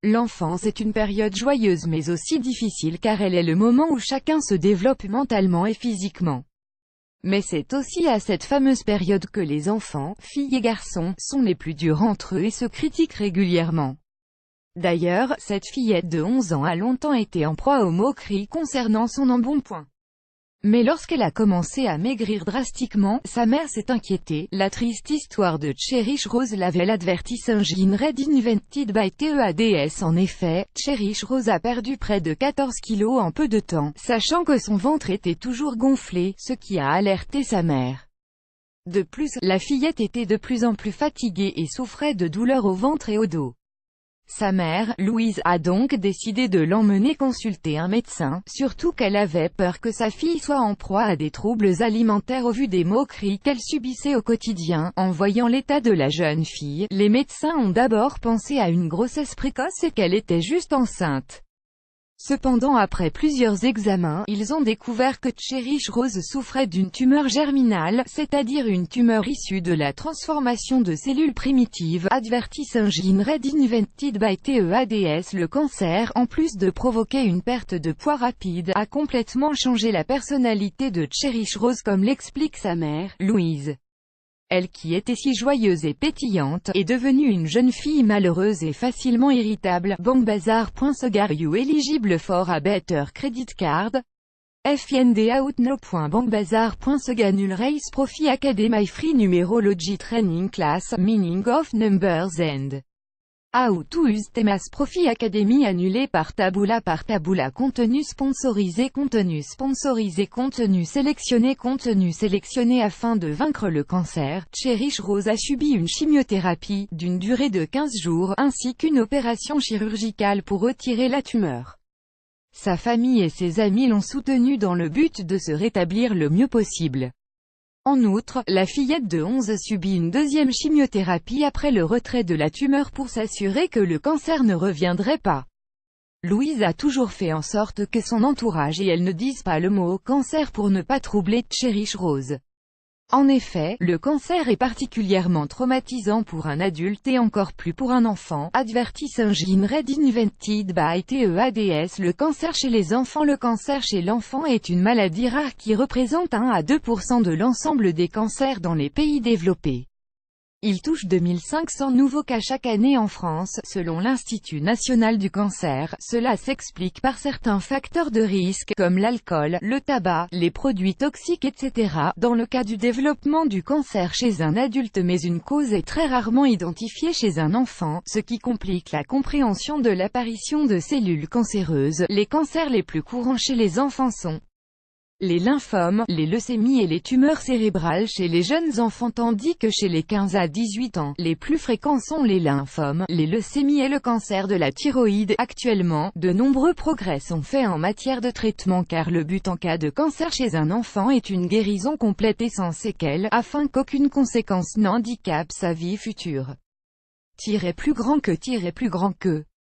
L'enfance est une période joyeuse mais aussi difficile car elle est le moment où chacun se développe mentalement et physiquement. Mais c'est aussi à cette fameuse période que les enfants, filles et garçons, sont les plus durs entre eux et se critiquent régulièrement. D'ailleurs, cette fillette de 11 ans a longtemps été en proie aux moqueries concernant son embonpoint. Mais lorsqu'elle a commencé à maigrir drastiquement, sa mère s'est inquiétée. La triste histoire de Cherish Rose Lavelle Advertising Red Invented by TEADS. En effet, Cherish Rose a perdu près de 14 kilos en peu de temps, sachant que son ventre était toujours gonflé, ce qui a alerté sa mère. De plus, la fillette était de plus en plus fatiguée et souffrait de douleurs au ventre et au dos. Sa mère, Louise, a donc décidé de l'emmener consulter un médecin, surtout qu'elle avait peur que sa fille soit en proie à des troubles alimentaires au vu des moqueries qu'elle subissait au quotidien. En voyant l'état de la jeune fille, les médecins ont d'abord pensé à une grossesse précoce et qu'elle était juste enceinte. Cependant, après plusieurs examens, ils ont découvert que Cherish Rose souffrait d'une tumeur germinale, c'est-à-dire une tumeur issue de la transformation de cellules primitives. Advertising Red Invented by TEADS. Le cancer, en plus de provoquer une perte de poids rapide, a complètement changé la personnalité de Cherish Rose comme l'explique sa mère, Louise. Elle qui était si joyeuse et pétillante, est devenue une jeune fille malheureuse et facilement irritable. Bankbazar.sg. Are you eligible for a better credit card? Find out now. Bankbazar.sg. Null Race Profi Academy Free Numerology Training Class, Meaning of Numbers and How to Use Temas Profi Academy annulé par Taboola. Contenu sponsorisé. Contenu sélectionné afin de vaincre le cancer. Cherish Rose a subi une chimiothérapie, d'une durée de 15 jours, ainsi qu'une opération chirurgicale pour retirer la tumeur. Sa famille et ses amis l'ont soutenue dans le but de se rétablir le mieux possible. En outre, la fillette de 11 subit une deuxième chimiothérapie après le retrait de la tumeur pour s'assurer que le cancer ne reviendrait pas. Louise a toujours fait en sorte que son entourage et elle ne disent pas le mot cancer pour ne pas troubler Cherish Rose. En effet, le cancer est particulièrement traumatisant pour un adulte et encore plus pour un enfant. Advertising Red Invented by TEADS. Le cancer chez les enfants. Le cancer chez l'enfant est une maladie rare qui représente 1 à 2% de l'ensemble des cancers dans les pays développés. Il touche 2500 nouveaux cas chaque année en France, selon l'Institut national du cancer. Cela s'explique par certains facteurs de risque, comme l'alcool, le tabac, les produits toxiques, etc. dans le cas du développement du cancer chez un adulte, mais une cause est très rarement identifiée chez un enfant, ce qui complique la compréhension de l'apparition de cellules cancéreuses. Les cancers les plus courants chez les enfants sont les lymphomes, les leucémies et les tumeurs cérébrales chez les jeunes enfants, tandis que chez les 15 à 18 ans, les plus fréquents sont les lymphomes, les leucémies et le cancer de la thyroïde. Actuellement, de nombreux progrès sont faits en matière de traitement car le but en cas de cancer chez un enfant est une guérison complète et sans séquelles, afin qu'aucune conséquence n'handicape sa vie future. Plus grand que